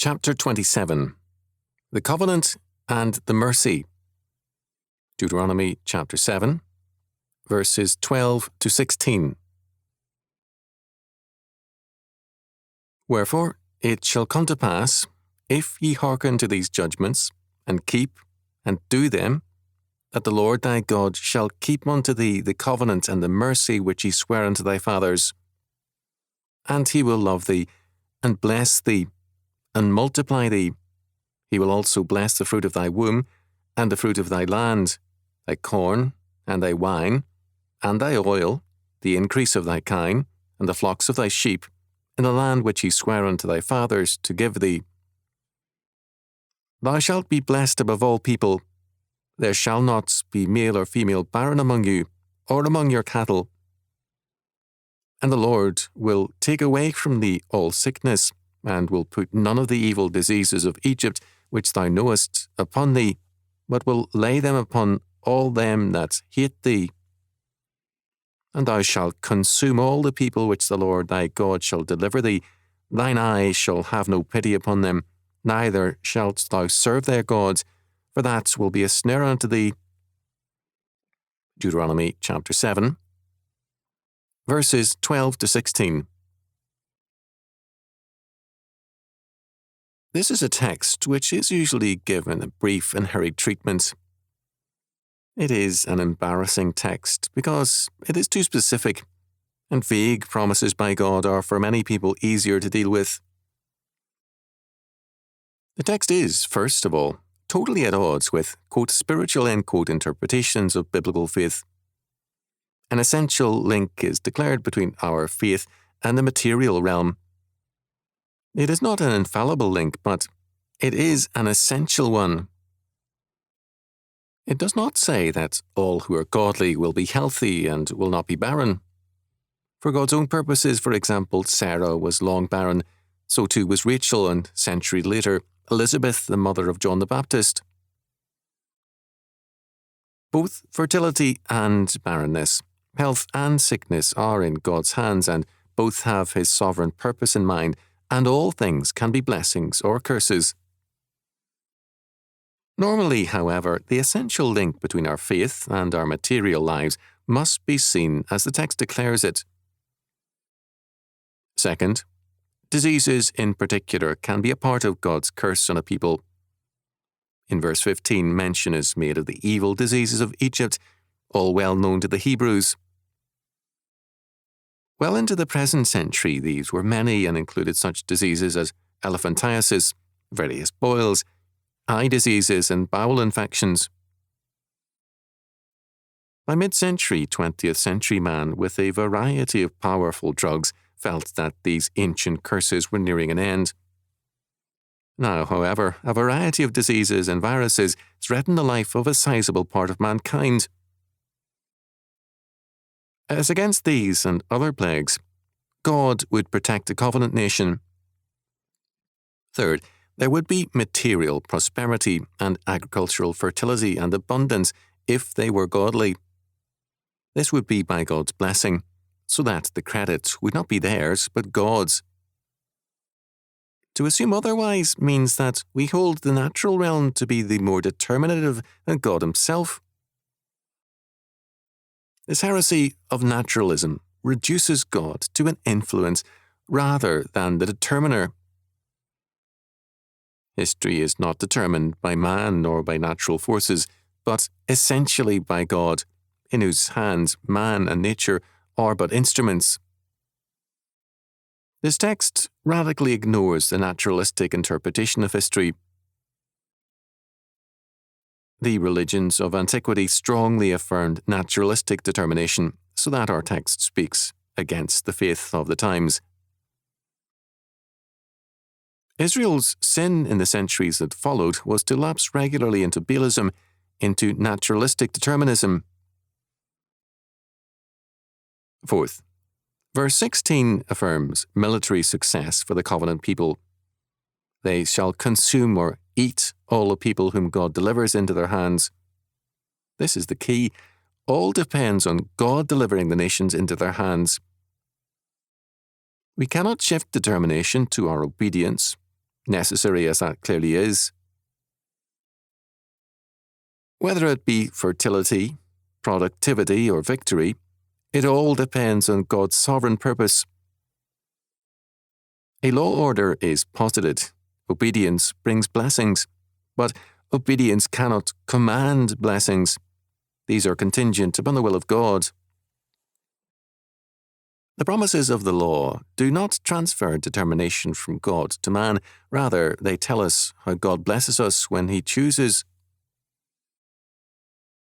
Chapter 27. The Covenant and the Mercy. Deuteronomy chapter 7, verses 12 to 16. Wherefore it shall come to pass, if ye hearken to these judgments, and keep and do them, that the Lord thy God shall keep unto thee the covenant and the mercy which he sware unto thy fathers. And he will love thee, and bless thee, and multiply thee. He will also bless the fruit of thy womb, and the fruit of thy land, thy corn, and thy wine, and thy oil, the increase of thy kine, and the flocks of thy sheep, in the land which he sware unto thy fathers to give thee. Thou shalt be blessed above all people. There shall not be male or female barren among you, or among your cattle. And the Lord will take away from thee all sickness, and will put none of the evil diseases of Egypt, which thou knowest, upon thee, but will lay them upon all them that hate thee. And thou shalt consume all the people which the Lord thy God shall deliver thee. Thine eye shall have no pity upon them, neither shalt thou serve their gods, for that will be a snare unto thee. Deuteronomy chapter 7, verses 12 to 16. This is a text which is usually given a brief and hurried treatment. It is an embarrassing text because it is too specific, and vague promises by God are for many people easier to deal with. The text is, first of all, totally at odds with, quote, spiritual, end quote, interpretations of biblical faith. An essential link is declared between our faith and the material realm. It is not an infallible link, but it is an essential one. It does not say that all who are godly will be healthy and will not be barren. For God's own purposes, for example, Sarah was long barren, so too was Rachel, and a century later, Elizabeth, the mother of John the Baptist. Both fertility and barrenness, health and sickness are in God's hands, and both have his sovereign purpose in mind, and all things can be blessings or curses. Normally, however, the essential link between our faith and our material lives must be seen as the text declares it. Second, diseases in particular can be a part of God's curse on a people. In verse 15, mention is made of the evil diseases of Egypt, all well known to the Hebrews. Well into the present century, these were many and included such diseases as elephantiasis, various boils, eye diseases, and bowel infections. By mid-century, 20th century man with a variety of powerful drugs felt that these ancient curses were nearing an end. Now, however, a variety of diseases and viruses threaten the life of a sizable part of mankind. As against these and other plagues, God would protect the covenant nation. Third, there would be material prosperity and agricultural fertility and abundance if they were godly. This would be by God's blessing, so that the credit would not be theirs, but God's. To assume otherwise means that we hold the natural realm to be the more determinative than God himself. This heresy of naturalism reduces God to an influence rather than the determiner. History is not determined by man nor by natural forces, but essentially by God, in whose hands man and nature are but instruments. This text radically ignores the naturalistic interpretation of history. The religions of antiquity strongly affirmed naturalistic determination, so that our text speaks against the faith of the times. Israel's sin in the centuries that followed was to lapse regularly into Baalism, into naturalistic determinism. Fourth, verse 16 affirms military success for the covenant people. They shall consume or eat all the people whom God delivers into their hands. This is the key. All depends on God delivering the nations into their hands. We cannot shift determination to our obedience, necessary as that clearly is. Whether it be fertility, productivity, or victory, it all depends on God's sovereign purpose. A law order is posited. Obedience brings blessings, but obedience cannot command blessings. These are contingent upon the will of God. The promises of the law do not transfer determination from God to man. Rather, they tell us how God blesses us when He chooses.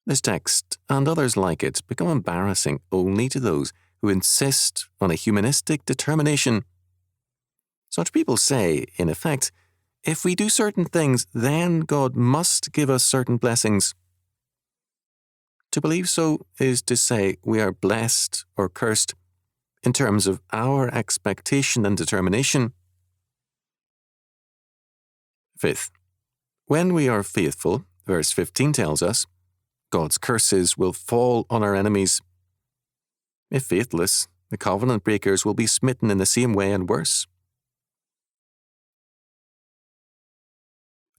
This text, and others like it, become embarrassing only to those who insist on a humanistic determination. Such people say, in effect, if we do certain things, then God must give us certain blessings. To believe so is to say we are blessed or cursed in terms of our expectation and determination. Fifth, when we are faithful, verse 15 tells us, God's curses will fall on our enemies. If faithless, the covenant breakers will be smitten in the same way and worse.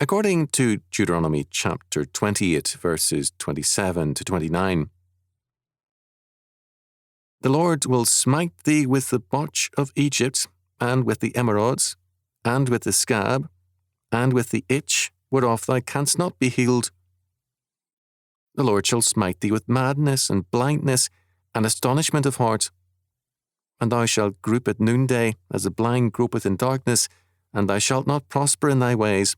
According to Deuteronomy chapter 28, verses 27 to 29, the Lord will smite thee with the botch of Egypt, and with the emerods, and with the scab, and with the itch, whereof thou canst not be healed. The Lord shall smite thee with madness and blindness and astonishment of heart. And thou shalt grope at noonday, as the blind gropeth in darkness, and thou shalt not prosper in thy ways,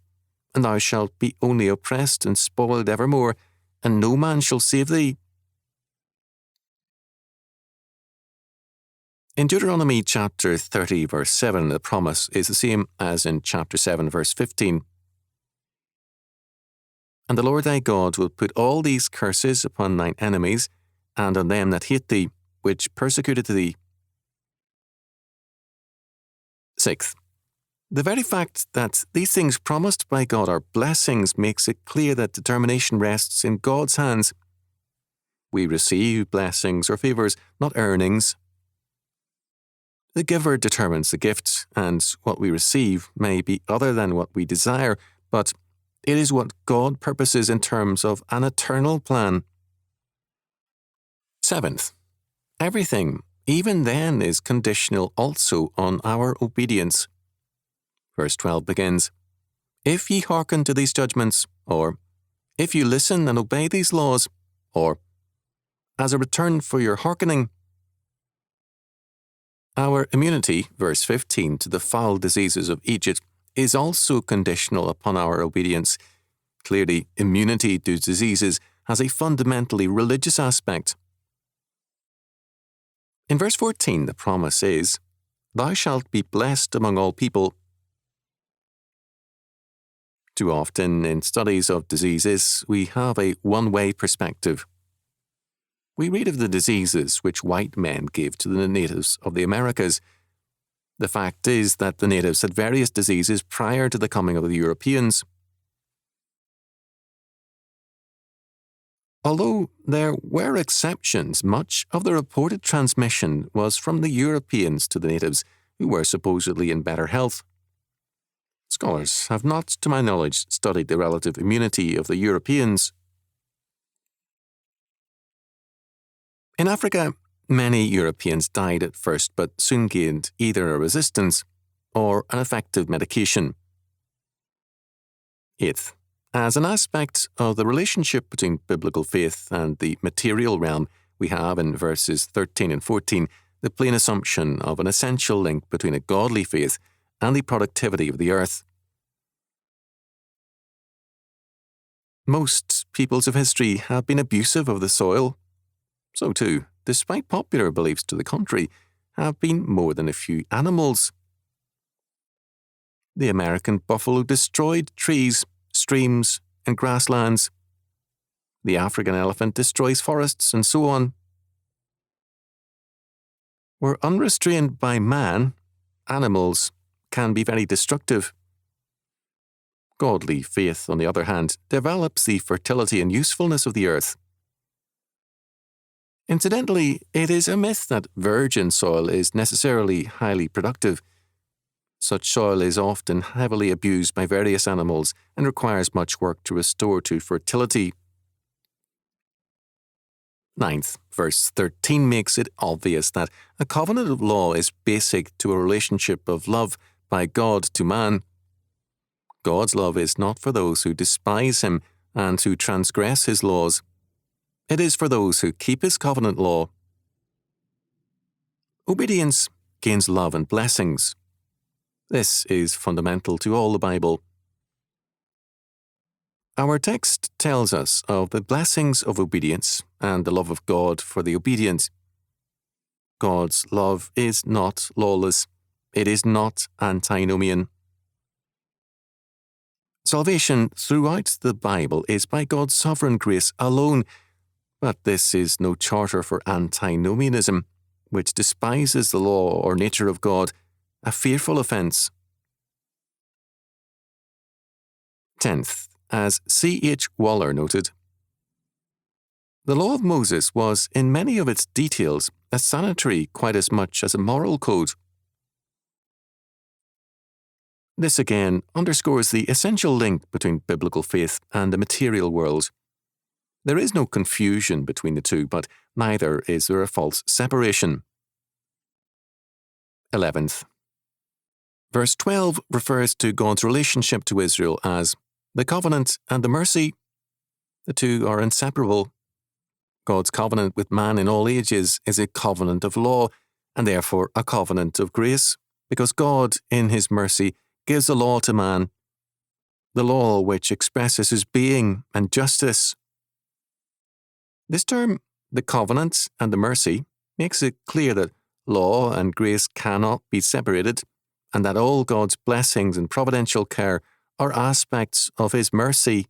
and thou shalt be only oppressed and spoiled evermore, and no man shall save thee. In Deuteronomy chapter 30, verse 7, the promise is the same as in chapter 7, verse 15. And the Lord thy God will put all these curses upon thine enemies, and on them that hate thee, which persecuted thee. Sixth, the very fact that these things promised by God are blessings makes it clear that determination rests in God's hands. We receive blessings or favours, not earnings. The giver determines the gift, and what we receive may be other than what we desire, but it is what God purposes in terms of an eternal plan. Seventh, everything, even then, is conditional also on our obedience. Verse 12 begins, If ye hearken to these judgments, or if you listen and obey these laws, or as a return for your hearkening. Our immunity, verse 15, to the foul diseases of Egypt is also conditional upon our obedience. Clearly, immunity to diseases has a fundamentally religious aspect. In verse 14, the promise is, Thou shalt be blessed among all people. Too often in studies of diseases, we have a one-way perspective. We read of the diseases which white men gave to the natives of the Americas. The fact is that the natives had various diseases prior to the coming of the Europeans. Although there were exceptions, much of the reported transmission was from the Europeans to the natives, who were supposedly in better health. Scholars have not, to my knowledge, studied the relative immunity of the Europeans. In Africa, many Europeans died at first but soon gained either a resistance or an effective medication. Eighth, as an aspect of the relationship between biblical faith and the material realm, we have in verses 13 and 14 the plain assumption of an essential link between a godly faith and the productivity of the earth. Most peoples of history have been abusive of the soil. So too, despite popular beliefs to the contrary, have been more than a few animals. The American buffalo destroyed trees, streams, and grasslands. The African elephant destroys forests, and so on. Where unrestrained by man, animals can be very destructive. Godly faith, on the other hand, develops the fertility and usefulness of the earth. Incidentally, it is a myth that virgin soil is necessarily highly productive. Such soil is often heavily abused by various animals and requires much work to restore to fertility. 9th, verse 13 makes it obvious that a covenant of law is basic to a relationship of love by God to man. God's love is not for those who despise him and who transgress his laws. It is for those who keep his covenant law. Obedience gains love and blessings. This is fundamental to all the Bible. Our text tells us of the blessings of obedience and the love of God for the obedient. God's love is not lawless. It is not antinomian. Salvation throughout the Bible is by God's sovereign grace alone, but this is no charter for antinomianism, which despises the law or nature of God, a fearful offence. 10th, as C.H. Waller noted, the law of Moses was, in many of its details, a sanitary quite as much as a moral code. This again underscores the essential link between biblical faith and the material world. There is no confusion between the two, but neither is there a false separation. 11th. Verse 12 refers to God's relationship to Israel as the covenant and the mercy. The two are inseparable. God's covenant with man in all ages is a covenant of law, and therefore a covenant of grace, because God, in his mercy, gives a law to man, the law which expresses his being and justice. This term, the covenant and the mercy, makes it clear that law and grace cannot be separated, and that all God's blessings and providential care are aspects of his mercy.